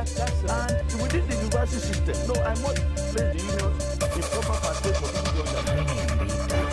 And within the university system, no, I must place the unions in proper participation for people to understand.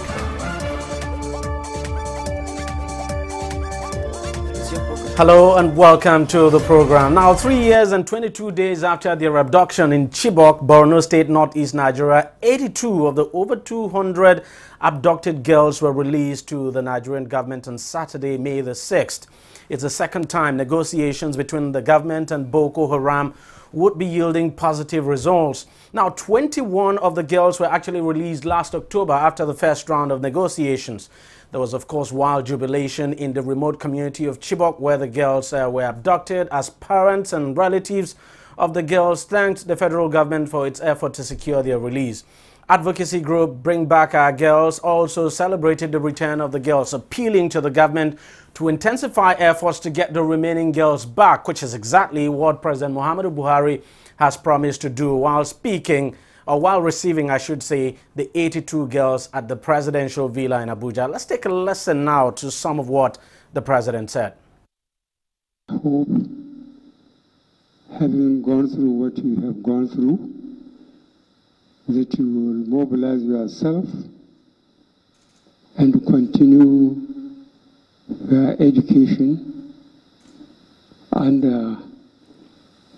Hello and welcome to the program. Now, 3 years and 22 days after their abduction in Chibok, Borno State, northeast Nigeria, 82 of the over 200 abducted girls were released to the Nigerian government on Saturday, May the 6th. It's the second time negotiations between the government and Boko Haram would be yielding positive results. Now, 21 of the girls were actually released last October after the first round of negotiations. There was, of course, wild jubilation in the remote community of Chibok where the girls were abducted, as parents and relatives of the girls thanked the federal government for its effort to secure their release. Advocacy group Bring Back Our Girls also celebrated the return of the girls, appealing to the government to intensify efforts to get the remaining girls back, which is exactly what President Muhammadu Buhari has promised to do while speaking, or while receiving, I should say, the 82 girls at the presidential villa in Abuja. Let's take a listen now to some of what the president said. I hope, having gone through what you have gone through, that you will mobilize yourself and continue your education under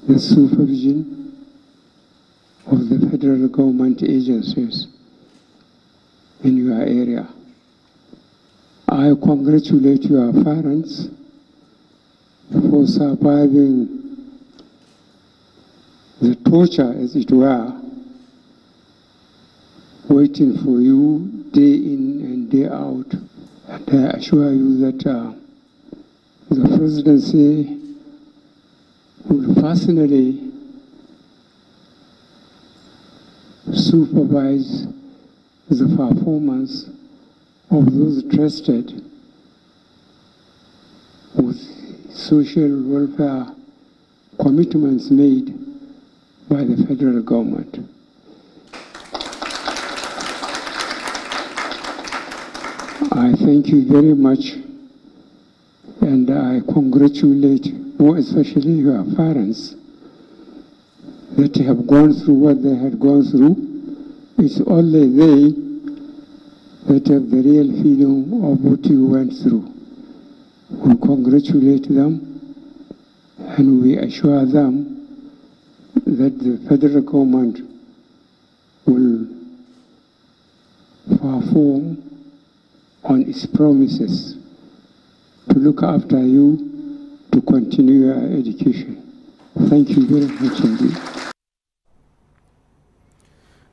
the supervision of the federal government agencies in your area. I congratulate your parents for surviving the torture, as it were, waiting for you day in and day out. And I assure you that the presidency will personally supervise the performance of those trusted with social welfare commitments made by the federal government. I thank you very much, and I congratulate more especially your parents that have gone through what they had gone through. It's only they that have the real feeling of what you went through. We congratulate them and we assure them that the federal government will perform on its promises to look after you, to continue your education. Thank you very much indeed.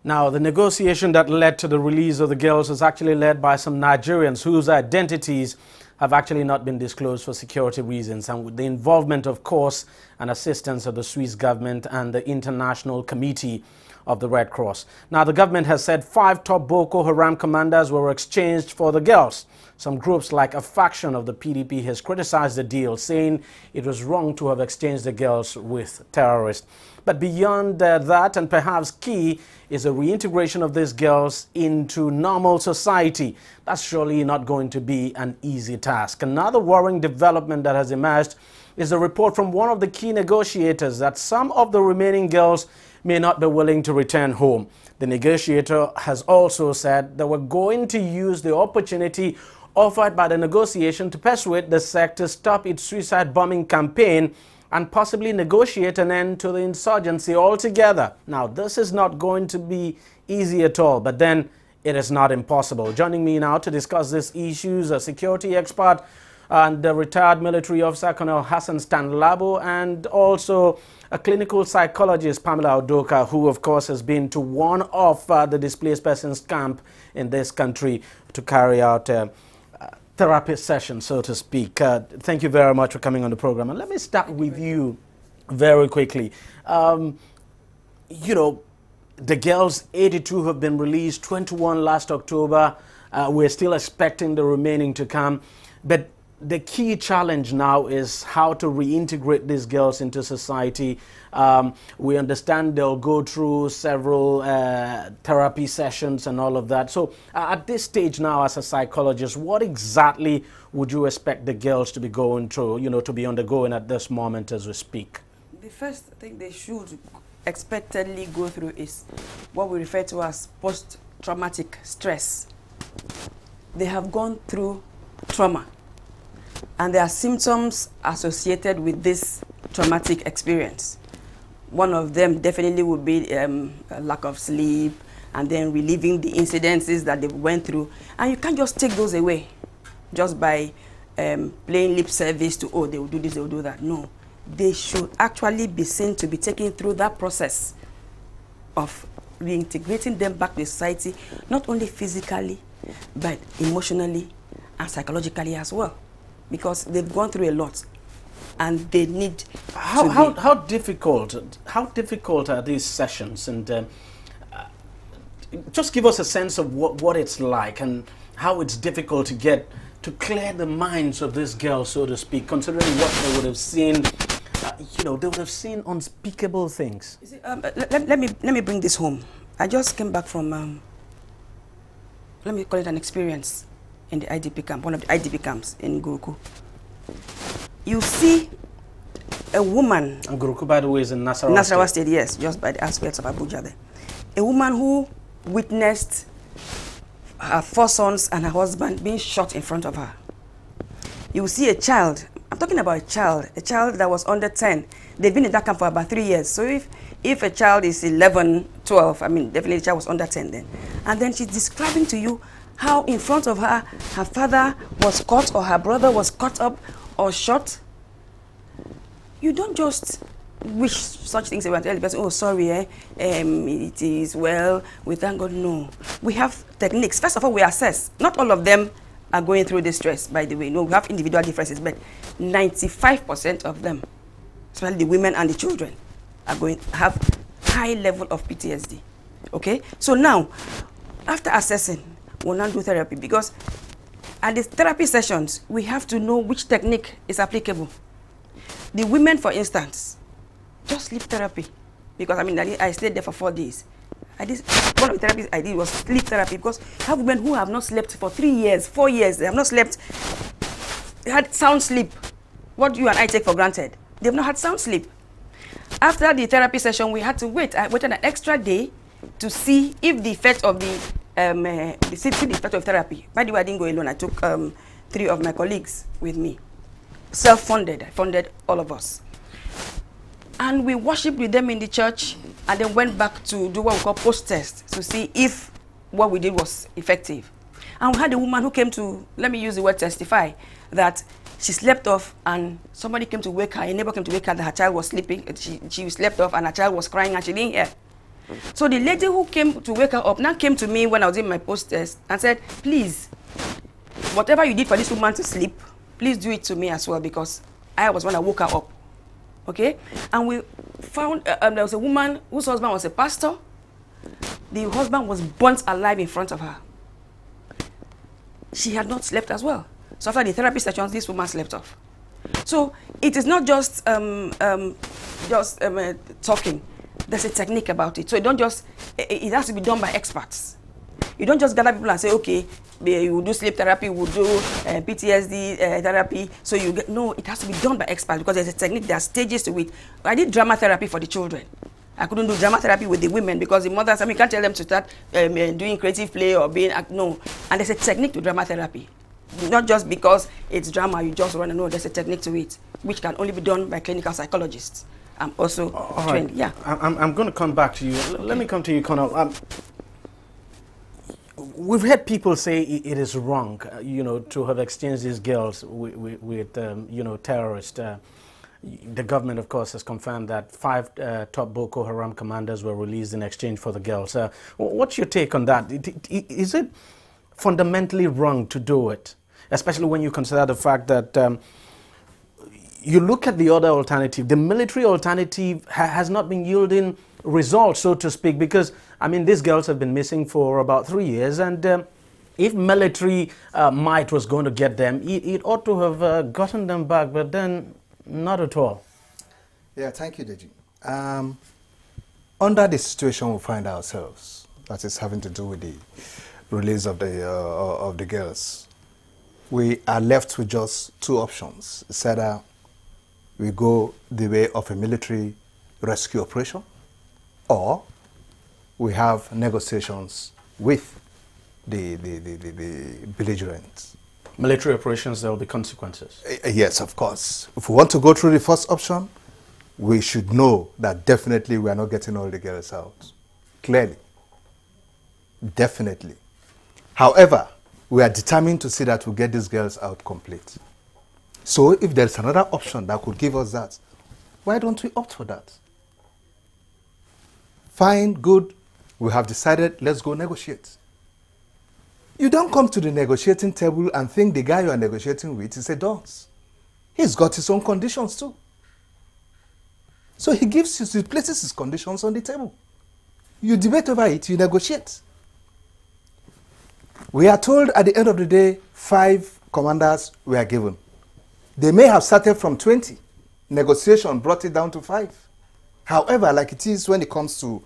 Now, the negotiation that led to the release of the girls was actually led by some Nigerians whose identities have actually not been disclosed for security reasons, and with the involvement, of course, and assistance of the Swiss government and the International Committee of the Red Cross. Now, the government has said 5 top Boko Haram commanders were exchanged for the girls. Some groups, like a faction of the PDP, has criticized the deal, saying it was wrong to have exchanged the girls with terrorists. But beyond that, and perhaps key, is a reintegration of these girls into normal society. That's surely not going to be an easy task. Another worrying development that has emerged is a report from one of the key negotiators that some of the remaining girls may not be willing to return home. The negotiator has also said they were going to use the opportunity offered by the negotiation to persuade the sect to stop its suicide bombing campaign and possibly negotiate an end to the insurgency altogether. Now, this is not going to be easy at all, but then it is not impossible. Joining me now to discuss these issues, a security expert and the retired military officer, Colonel Hassan Stanlabo, and also a clinical psychologist, Pamela Udoka, who, of course, has been to one of the displaced persons camp in this country to carry out therapy session, so to speak. Thank you very much for coming on the program. And let me start with you very quickly. You know, the girls, 82 have been released, 21 last October. We're still expecting the remaining to come. But the key challenge now is how to reintegrate these girls into society. We understand they'll go through several therapy sessions and all of that. So at this stage now, as a psychologist, what exactly would you expect the girls to be going through, you know, to be undergoing at this moment as we speak? The first thing they should expectedly go through is what we refer to as post-traumatic stress. They have gone through trauma, and there are symptoms associated with this traumatic experience. One of them definitely would be a lack of sleep, and then reliving the incidences that they went through. And you can't just take those away just by playing lip service to, oh, they will do this, they will do that. No. They should actually be seen to be taken through that process of reintegrating them back to society, not only physically, but emotionally and psychologically as well, because they've gone through a lot, and they need how difficult are these sessions, and just give us a sense of what it's like and how it's difficult to clear the minds of these girls, so to speak, considering what they would have seen. They would have seen unspeakable things. Let me bring this home. I just came back from, let me call it an experience in the IDP camp, one of the IDP camps in Guruku. You see a woman. And Guruku, by the way, is in Nasarawa State, yes, just by the outskirts of Abuja there. A woman who witnessed her 4 sons and her husband being shot in front of her. You will see a child. I'm talking about a child that was under 10. They've been in that camp for about 3 years. So if a child is 11, 12, I mean, definitely the child was under 10 then. And then she's describing to you how in front of her, her father was caught, or her brother was caught up or shot. You don't just wish such things away and tell the person, oh, sorry, it is well, we thank God. No. We have techniques. First of all, we assess. Not all of them are going through this stress, by the way. No, we have individual differences, but 95% of them, especially the women and the children, are going to have high level of PTSD. Okay? So now, after assessing, we'll now do therapy, because at the therapy sessions, we have to know which technique is applicable. The women, for instance, just sleep therapy, because I mean, I stayed there for 4 days. One of the therapies I did was sleep therapy, because I have women who have not slept for 3 years, 4 years. They have not slept. They had sound sleep. What you and I take for granted. They've not had sound sleep. After the therapy session, we had to wait. I waited an extra day to see if the effect of the effect of therapy. By the way, I didn't go alone. I took 3 of my colleagues with me. Self-funded. I funded all of us. And we worshipped with them in the church, and then went back to do what we call post-test to see if what we did was effective. And we had a woman who came to, let me use the word testify, that she slept off, and somebody came to wake her, a neighbor came to wake her that her child was sleeping. She slept off, and her child was crying, and she didn't hear. So the lady who came to wake her up now came to me when I was in my post-test and said, please, whatever you did for this woman to sleep, please do it to me as well, because I was when I woke her up. Okay? And we found there was a woman whose husband was a pastor. The husband was burnt alive in front of her. She had not slept as well. So after the therapy sessions, this woman slept off. So it is not just talking. There's a technique about it. So it don't just, it has to be done by experts. You don't just gather people and say, okay, you will do sleep therapy, we'll do PTSD therapy. So you get, no, it has to be done by experts, because there's a technique, there are stages to it. I did drama therapy for the children. I couldn't do drama therapy with the women, because the mothers, I mean, you can't tell them to start doing creative play or being, no. And there's a technique to drama therapy. Not just because it's drama, you just run and know, there's a technique to it, which can only be done by clinical psychologists. I'm also trained, yeah. I'm going to come back to you. Okay. Let me come to you, Colonel. We've heard people say it is wrong, to have exchanged these girls with terrorists. The government, of course, has confirmed that 5 top Boko Haram commanders were released in exchange for the girls. What's your take on that? Is it fundamentally wrong to do it, especially when you consider the fact that you look at the other alternative? The military alternative has not been yielding results, so to speak, because, I mean, these girls have been missing for about 3 years, and if military might was going to get them, it ought to have gotten them back, but then not at all. Yeah, thank you, DEJI. Under the situation we find ourselves, that is having to do with the release of the girls, we are left with just 2 options. It's either we go the way of a military rescue operation, or we have negotiations with the belligerents. Military operations, there will be consequences. Yes, of course. If we want to go through the first option, we should know that definitely we are not getting all the girls out. Clearly. Definitely. However, we are determined to see that we get these girls out complete. So if there's another option that could give us that, why don't we opt for that? Fine, good. We have decided, let's go negotiate. You don't come to the negotiating table and think the guy you are negotiating with is a dunce. He's got his own conditions too. So he places his conditions on the table. You debate over it, you negotiate. We are told at the end of the day, 5 commanders were given. They may have started from 20. Negotiation brought it down to 5. However, like it is when it comes to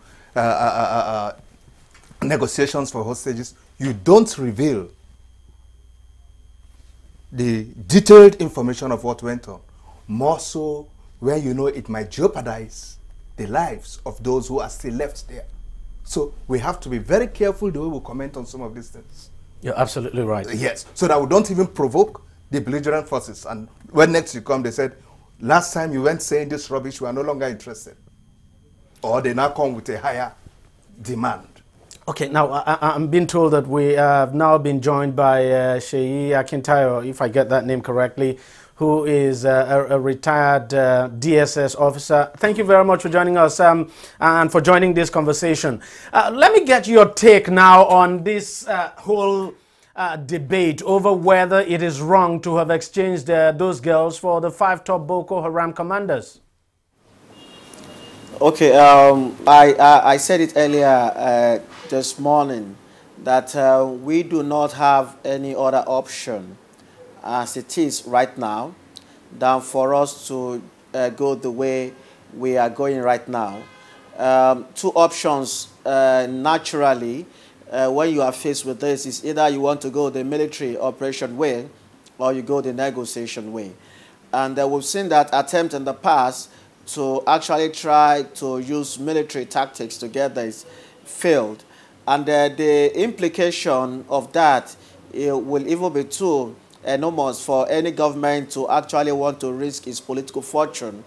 negotiations for hostages, you don't reveal the detailed information of what went on. More so where you know it might jeopardize the lives of those who are still left there. So we have to be very careful the way we comment on some of these things. You're absolutely right. Yes, so that we don't even provoke the belligerent forces. And when next you come, they said, last time you went saying this rubbish, we are no longer interested. Or they now come with a higher demand. Okay, now I'm being told that we have now been joined by Seyi Akintayo, if I get that name correctly, who is a retired DSS officer. Thank you very much for joining us and for joining this conversation. Let me get your take now on this whole debate over whether it is wrong to have exchanged those girls for the 5 top Boko Haram commanders. Okay, I said it earlier this morning that we do not have any other option as it is right now than for us to go the way we are going right now. 2 options naturally when you are faced with this is either you want to go the military operation way or you go the negotiation way. And we've seen that attempt in the past to actually try to use military tactics to get this failed. And the implication of that will even be too enormous for any government to actually want to risk its political fortune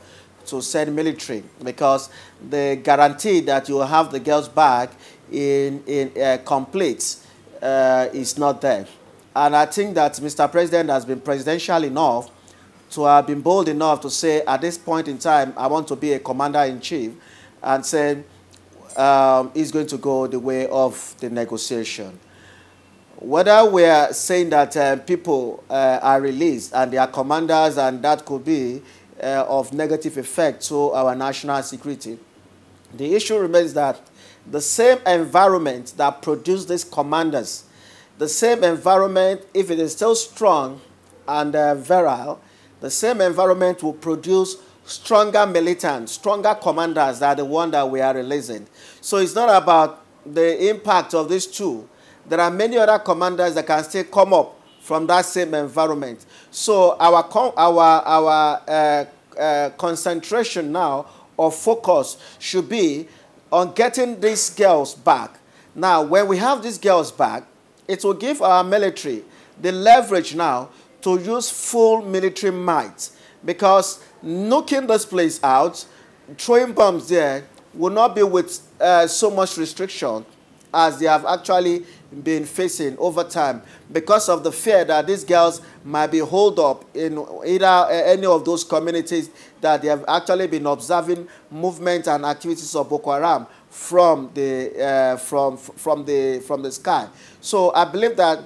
to send military, because the guarantee that you will have the girls back in complete is not there. And I think that Mr. President has been presidential enough to have been bold enough to say, at this point in time, I want to be a commander-in-chief, and say he's going to go the way of the negotiation. Whether we are saying that people are released and they are commanders and that could be of negative effect to our national security, the issue remains that the same environment that produced these commanders, the same environment, if it is still strong and virile, the same environment will produce stronger militants, stronger commanders than the one that we are releasing. So it's not about the impact of these 2. There are many other commanders that can still come up from that same environment. So our concentration now or focus should be on getting these girls back. Now, when we have these girls back, it will give our military the leverage now to use full military might, because knocking this place out, throwing bombs there, will not be with so much restriction as they have actually been facing over time, because of the fear that these girls might be holed up in either any of those communities that they have actually been observing movement and activities of Boko Haram from the sky. So I believe that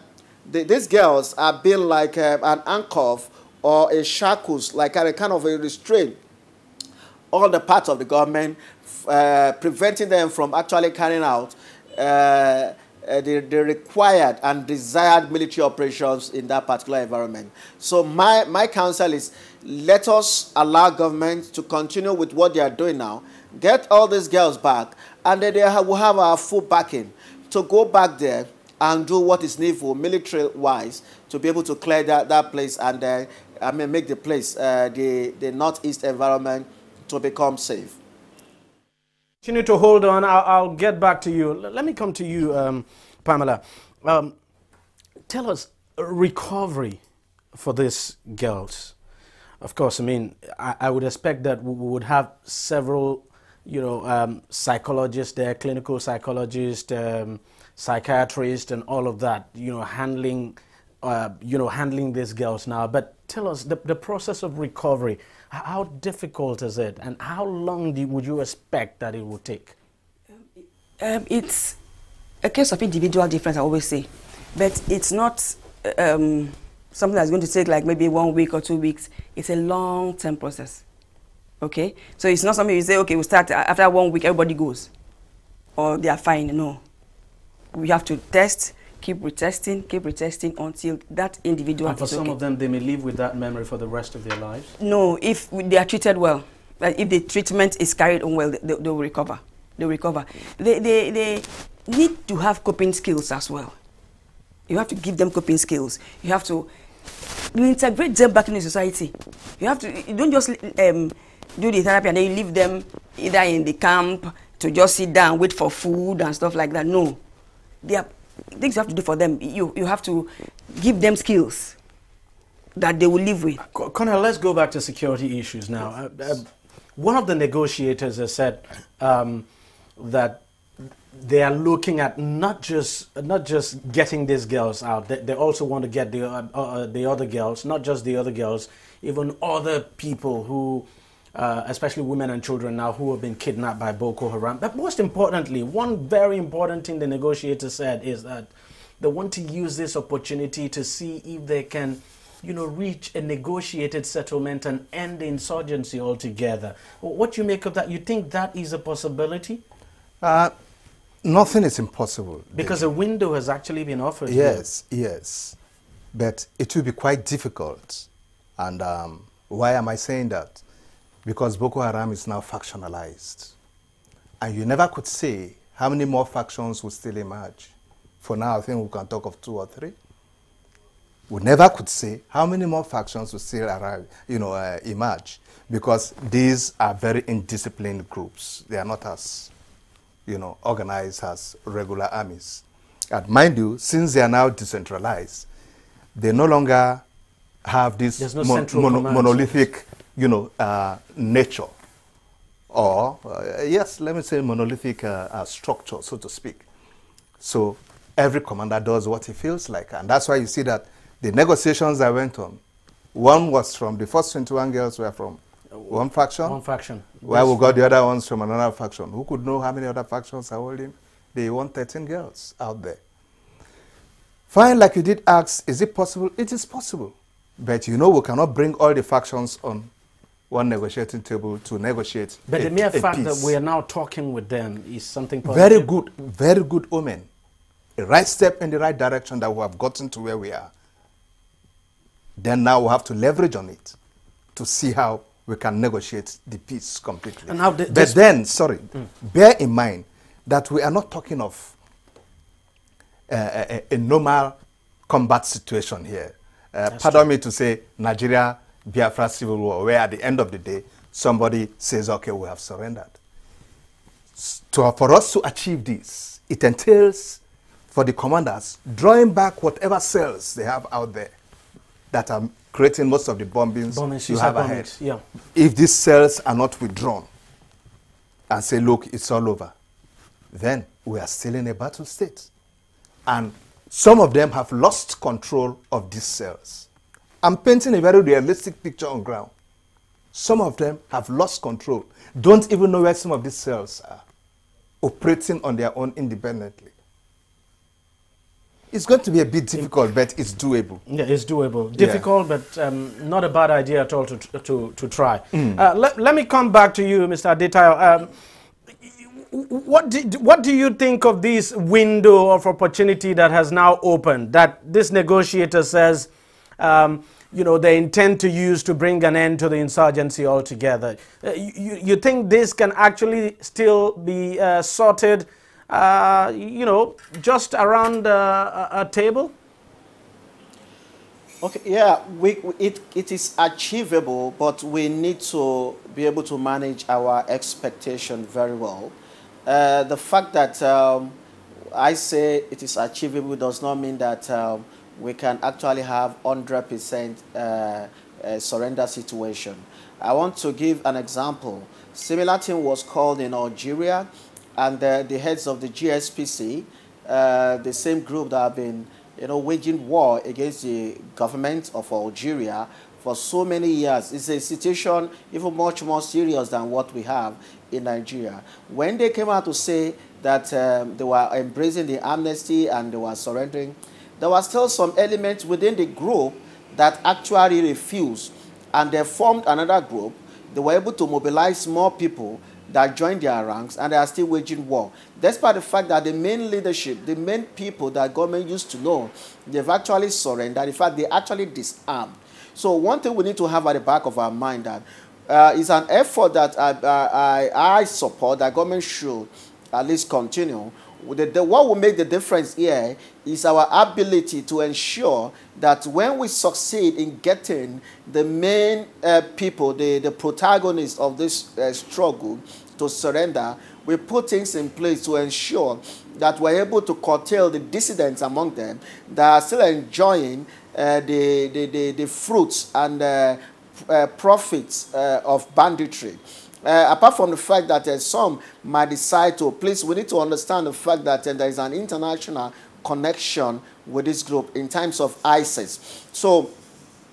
these girls are built like an handcuff or a shackles, like a kind of a restraint, all the parts of the government, preventing them from actually carrying out the required and desired military operations in that particular environment. So my counsel is, let us allow government to continue with what they are doing now, get all these girls back, and then will have our full backing to go back there and do what is needful military-wise to be able to clear that place and make the place, the northeast environment to become safe. Continue to hold on. I'll get back to you. Let me come to you, Pamela. Tell us, recovery for these girls. Of course, I mean, I would expect that we would have several, psychologists there, clinical psychologists, psychiatrists, and all of that, handling, handling these girls now. But tell us the process of recovery. How difficult is it, and how long would you expect that it would take? It's a case of individual difference, I always say, but it's not something that's going to take like maybe 1 week or 2 weeks. It's a long-term process. Okay, so it's not something you say, okay, we start after 1 week, everybody goes, or they are fine. No, we have to test, keep retesting until that individual. And for some of them, they may live with that memory for the rest of their lives. No, if they are treated well, like if the treatment is carried on well, they will recover. They recover. They need to have coping skills as well. You have to give them coping skills. You have to integrate them back in the society. You have to. You don't just do the therapy and then you leave them either in the camp to just sit down, wait for food and stuff like that. No, there are things you have to do for them. You have to give them skills that they will live with. Colonel, let's go back to security issues now. One of the negotiators has said that they are looking at not just getting these girls out. They also want to get the other girls, not just the other girls, even other people who, especially women and children now, who have been kidnapped by Boko Haram. But most importantly, one very important thing the negotiator said is that they want to use this opportunity to see if they can, reach a negotiated settlement and end the insurgency altogether. What do you make of that? You think that is a possibility? Nothing is impossible. Because a window has actually been offered. Yes, yes. But it will be quite difficult. And why am I saying that? Because Boko Haram is now factionalized. And you never could say how many more factions will still emerge. For now, I think we can talk of 2 or 3. We never could say how many more factions will still emerge. Because these are very indisciplined groups. They are not as organized as regular armies. And mind you, since they are now decentralized, they no longer have this monolithic, nature, or yes, let me say monolithic structure, so to speak. So every commander does what he feels like, and that's why you see that the negotiations that went on, one was from the first 21 girls were from one faction. One faction. While we got the other ones from another faction. Who could know how many other factions are holding? They want 13 girls out there. Fine, like you did ask, is it possible? It is possible. But we cannot bring all the factions on one negotiating table to negotiate. But the mere fact that we are now talking with them is something positive. Very good omen. A right step in the right direction that we have gotten to where we are. Then now we have to leverage on it to see how we can negotiate the peace completely. And how but then, bear in mind that we are not talking of a normal combat situation here. Pardon me to say Nigeria, Biafra civil war, where at the end of the day, somebody says, okay, we have surrendered. For us to achieve this, it entails for the commanders drawing back whatever cells they have out there that are creating most of the bombings you have ahead. Yeah. If these cells are not withdrawn and say, look, it's all over, then we are still in a battle state. And some of them have lost control of these cells. I'm painting a very realistic picture on ground. Some of them have lost control, don't even know where some of these cells are, operating on their own independently. It's going to be a bit difficult, but it's doable. Yeah, it's doable. Difficult, but not a bad idea at all to try. Let me come back to you, Mr. Adetayo. What do you think of this window of opportunity that has now opened, that this negotiator says, they intend to use to bring an end to the insurgency altogether? You think this can actually still be sorted you know, just around a table? Okay, yeah, it is achievable, but we need to be able to manage our expectation very well. The fact that I say it is achievable does not mean that we can actually have 100% surrender situation. I want to give an example. Similar thing was called in Algeria, and the heads of the GSPC, the same group that have been waging war against the government of Algeria for so many years. It's a situation even much more serious than what we have in Nigeria. When they came out to say that they were embracing the amnesty and they were surrendering, there were still some elements within the group that actually refused, and they formed another group. They were able to mobilize more people that joined their ranks, and they are still waging war. Despite the fact that the main leadership, the main people that government used to know, they've actually surrendered. In fact, they actually disarmed. So one thing we need to have at the back of our mind that is an effort that I support, that government should at least continue. What will make the difference here is our ability to ensure that when we succeed in getting the main people, the protagonists of this struggle to surrender, we put things in place to ensure that we're able to curtail the dissidents among them that are still enjoying the fruits and profits of banditry. Apart from the fact that some might decide to, please, we need to understand the fact that there is an international connection with this group in terms of ISIS. So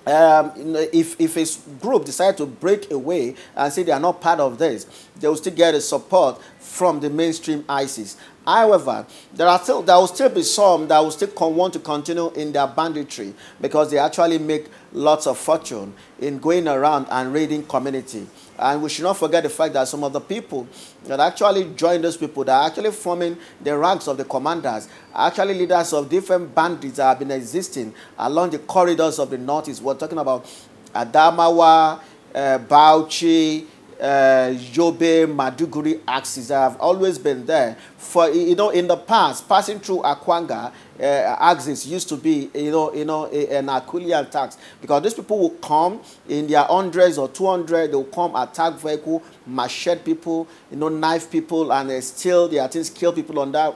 if a group decide to break away and say they are not part of this, they will still get a support from the mainstream ISIS. However, there will still be some that will still want to continue in their banditry because they actually make lots of fortune in going around and raiding community. And we should not forget the fact that some of the people that actually join those people, that are actually forming the ranks of the commanders, are actually leaders of different bandits that have been existing along the corridors of the Northeast. We're talking about Adamawa, Bauchi, Yobe, Maduguri axis that have always been there. For in the past, passing through Akwanga axis used to be an Akulian tax, because these people will come in their hundreds or 200. They will come, attack vehicle, machete people, knife people, and steal their things, kill people on that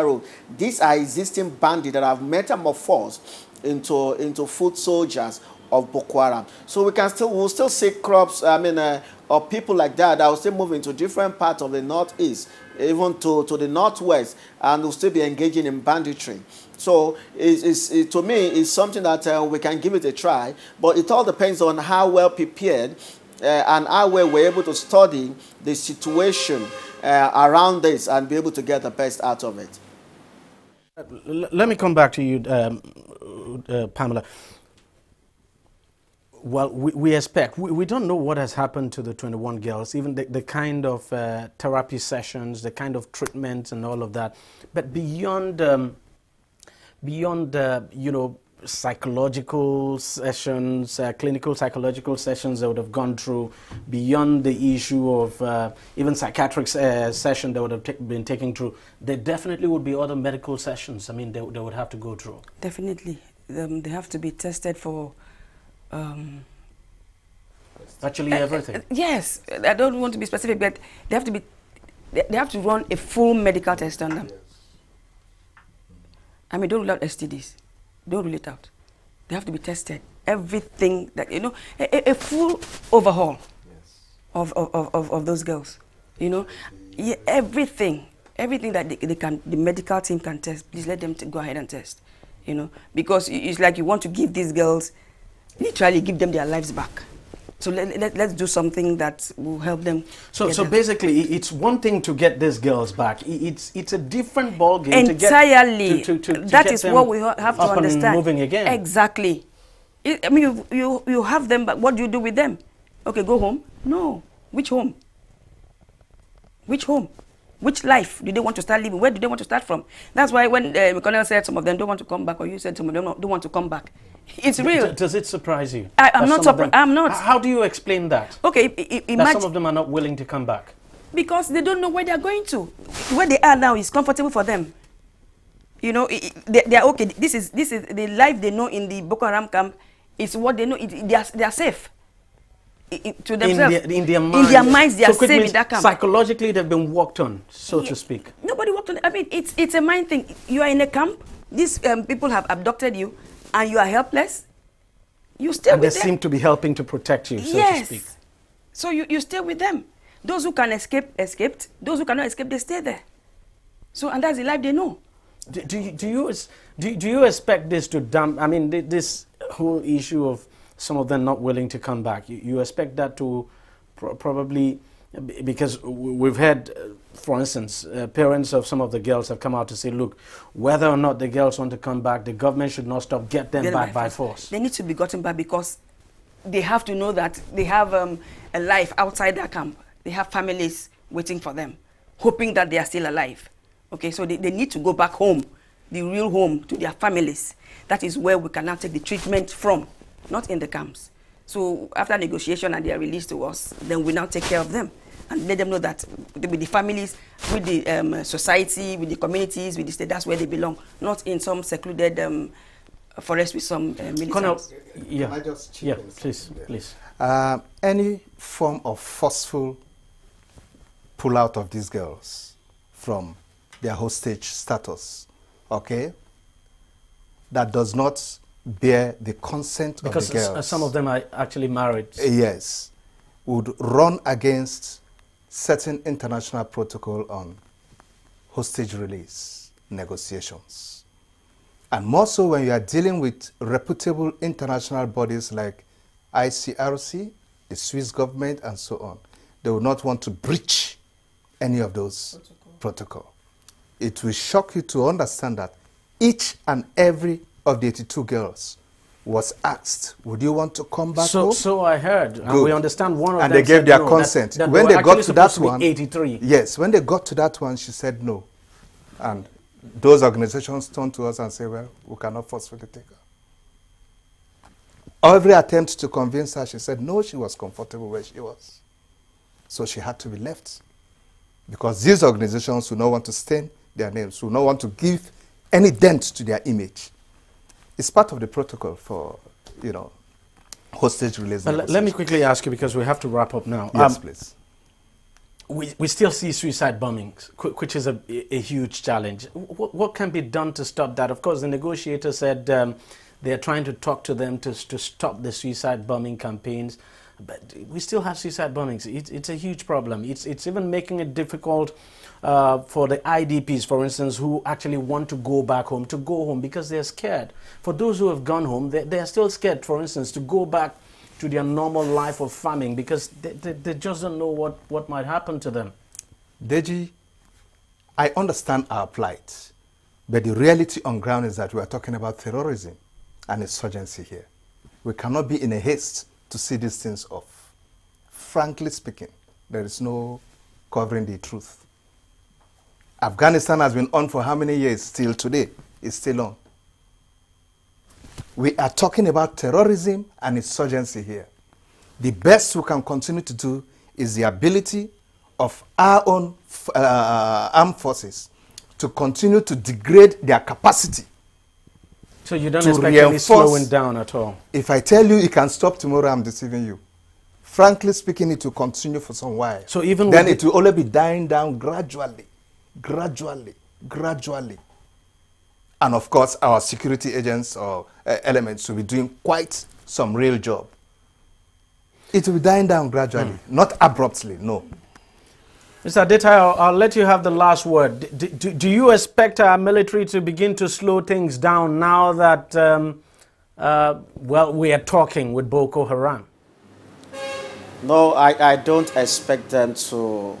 road. These are existing bandits that have metamorphosed into foot soldiers of Boko Haram. So we'll still see crops, or people like that will still move into different parts of the Northeast, even to the Northwest, and will still be engaging in banditry. So to me, it's something that we can give it a try, but it all depends on how well prepared and how well we're able to study the situation around this and be able to get the best out of it. Let me come back to you, Pamela. Well, we expect, we don't know what has happened to the 21 girls, even the kind of therapy sessions, the kind of treatment and all of that. But beyond psychological sessions, clinical psychological sessions that would have gone through, beyond the issue of even psychiatric session that would have been taken through, there definitely would be other medical sessions. I mean, they would have to go through. Definitely. They have to be tested for actually everything. Yes, I don't want to be specific, but they have to run a full medical test on them. Yes. I mean, don't rule out STDs. Don't rule it out. They have to be tested. Everything that a full overhaul. Yes. of those girls. Yeah, everything that the medical team can test. Please let them go ahead and test. Because it's like you want to give these girls, literally give them their lives back. So let's do something that will help them. So basically, it's one thing to get these girls back. It's a different ball game entirely. to that get is them what we have to understand. And moving again. Exactly. I mean, you have them, but what do you do with them? Okay, go home. No. Which home? Which home? Which life do they want to start living? Where do they want to start from? That's why when Colonel said some of them don't want to come back, or you said some of them don't want to come back, it's real. Does it surprise you? I'm not surprised. I'm not. How do you explain that? Okay, that some of them are not willing to come back. Because they don't know where they're going to. Where they are now is comfortable for them. You know, they are okay. This is the life they know in the Boko Haram camp. It's what they know. They are safe. To themselves. In their minds, they are safe in that camp. Psychologically, they've been worked on, so to speak. Nobody worked on it. I mean, it's a mind thing. You are in a camp. These people have abducted you, and you are helpless. You stay with them. And they seem to be helping to protect you, so to speak. So you stay with them. Those who can escape, escaped. Those who cannot escape, they stay there. So, and that's the life they know. Do you expect this to damp? I mean, this whole issue of some of them not willing to come back, you expect that to probably, because we've had, for instance, parents of some of the girls have come out to say, look, whether or not the girls want to come back, the government should not stop, get them back by force. They need to be gotten back because they have to know that they have a life outside their camp. They have families waiting for them, hoping that they are still alive. Okay, so they need to go back home, the real home, to their families. That is where we can now take the treatment from, not in the camps. So after negotiation and they are released to us, then we now take care of them and let them know that with the families, with the society, with the communities, with the state, that's where they belong, not in some secluded forest with some militants. Can I just chip in? Please. Any form of forceful pull out of these girls from their hostage status, okay, that does not bear the consent of the girls. Because some of them are actually married. Yes, would run against certain international protocol on hostage release negotiations. And more so when you are dealing with reputable international bodies like ICRC, the Swiss government, and so on. They will not want to breach any of those protocol. It will shock you to understand that each and every of the 82 girls was asked, would you want to come back home? So I heard, and we understand one of them. And they gave their consent. That when they got to that one, 83. Yes, when they got to that one, she said no. And those organizations turned to us and said, well, we cannot forcefully take her. Every attempt to convince her, she said no, she was comfortable where she was. So she had to be left. Because these organizations will not want to stain their names, will not want to give any dent to their image. It's part of the protocol for, you know, hostage release. Let me quickly ask you, because we have to wrap up now. Yes, please. We still see suicide bombings, which is a huge challenge. What can be done to stop that? Of course, the negotiator said they are trying to talk to them to stop the suicide bombing campaigns. But we still have suicide bombings. It's a huge problem. It's even making it difficult for the IDPs, for instance, who actually want to go back home, to go home because they're scared. For those who have gone home, they are still scared, for instance, to go back to their normal life of farming because they just don't know what might happen to them. DEJI, I understand our plight, but the reality on ground is that we are talking about terrorism and insurgency here. We cannot be in a haste to see these things off. Frankly speaking, there is no covering the truth. Afghanistan has been on for how many years? Still today, it's still on. We are talking about terrorism and insurgency here. The best we can continue to do is the ability of our own armed forces to continue to degrade their capacity. So you don't expect any slowing down at all? If I tell you it can stop tomorrow, I'm deceiving you. Frankly speaking, it will continue for some while. So even then it will only be dying down gradually. And of course, our security agents or elements will be doing quite some real job. It will be dying down gradually, not abruptly, no. Mr. Adetayo, I'll let you have the last word. Do you expect our military to begin to slow things down now that, well, we are talking with Boko Haram? No, I don't expect them to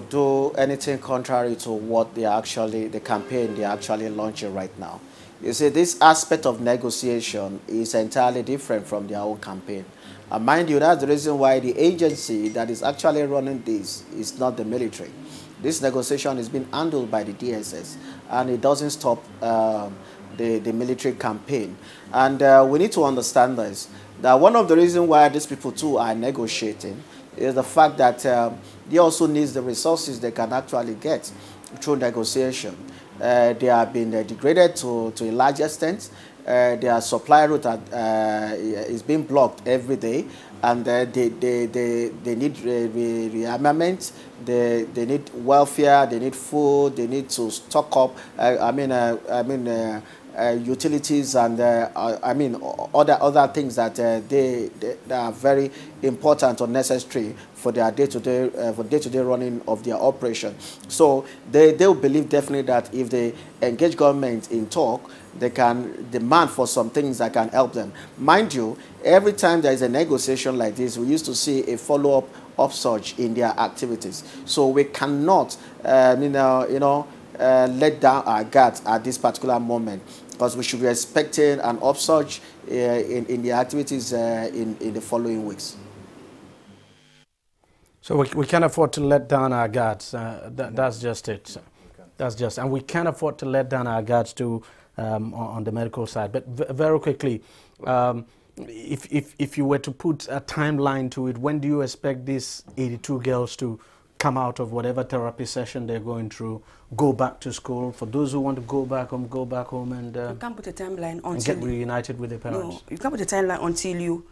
do anything contrary to what the campaign they're actually launching right now. You see, this aspect of negotiation is entirely different from their own campaign. And mind you, that's the reason why the agency that is actually running this is not the military. This negotiation is being handled by the DSS, and it doesn't stop the military campaign. And we need to understand this, that one of the reasons why these people too are negotiating is the fact that they also need the resources they can actually get through negotiation. They have been degraded to a large extent. Their supply route is being blocked every day, and they need rearmament, they need welfare, they need food, they need to stock up. Utilities and other things that they are very important or necessary for their day-to-day running of their operation. So they will believe definitely that if they engage government in talk, they can demand for some things that can help them. Mind you, every time there is a negotiation like this, we used to see a follow-up upsurge in their activities. So we cannot, let down our guards at this particular moment, because we should be expecting an upsurge in the activities in the following weeks. So we can't afford to let down our guards. That's just it. And we can't afford to let down our guards too on the medical side. But very quickly, if you were to put a timeline to it, when do you expect these 82 girls to come out of whatever therapy session they're going through, go back to school? For those who want to go back home and you can't put a timeline until and get reunited with their parents. No, you can't put a timeline until you,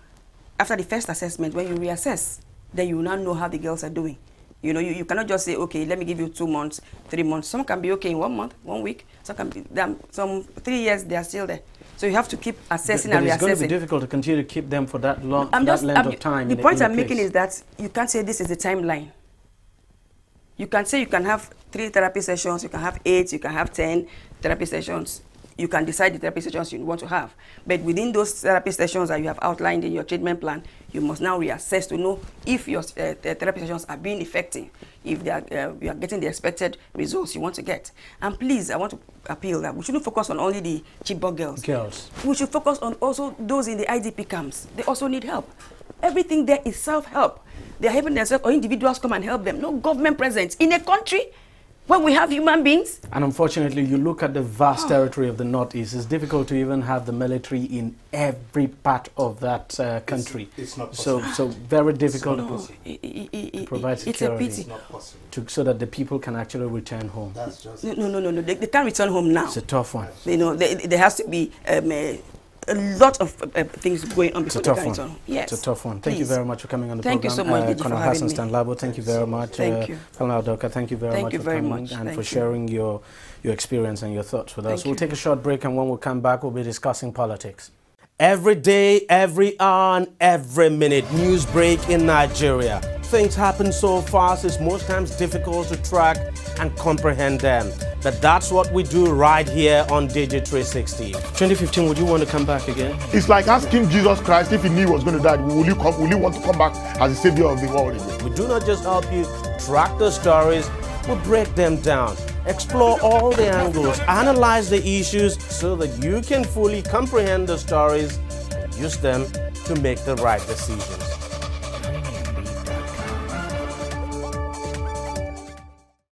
after the first assessment, when you reassess, then you will now know how the girls are doing. You know, you cannot just say, okay, let me give you 2 months, 3 months. Some can be okay in 1 month, 1 week. Some can be, some 3 years, they are still there. So you have to keep assessing and reassessing. It's going to be difficult to continue to keep them for that long, length of time. The point I'm making is that you can't say this is the timeline. You can say you can have 3 therapy sessions, you can have 8, you can have 10 therapy sessions. You can decide the therapy sessions you want to have. But within those therapy sessions that you have outlined in your treatment plan, you must now reassess to know if your therapy sessions are being effective, if they are, you are getting the expected results you want to get. And please, I want to appeal that we shouldn't focus on only the Chibok girls. We should focus on also those in the IDP camps. They also need help. Everything there is self-help. They are helping themselves, or individuals come and help them. No government presence in a country when we have human beings. And unfortunately, you look at the vast territory of the Northeast, it's difficult to even have the military in every part of that country. It's not possible. So very difficult to provide security. It's a pity. It's not possible. So that the people can actually return home. That's just No. They can't return home now. It's a tough one. You know, there has to be a lot of things going on before they can return home. Yes. It's a tough one. Thank you very much for coming on the program. Thank you so much, for having me. Stanlabo, thank you very much. Thank you. Fellow Doka, thank you very much for coming and for sharing your experience and your thoughts with us. We'll take a short break, and when we come back, we'll be discussing politics. Every day, every hour, and every minute, news break in Nigeria. Things happen so fast, it's most times difficult to track and comprehend them. But that's what we do right here on DEJI360. 2015, would you want to come back again? It's like asking Jesus Christ, if he knew he was going to die, will you want to come back as the savior of the world again? We do not just help you track the stories, we break them down, explore all the angles, analyze the issues so that you can fully comprehend the stories and use them to make the right decisions.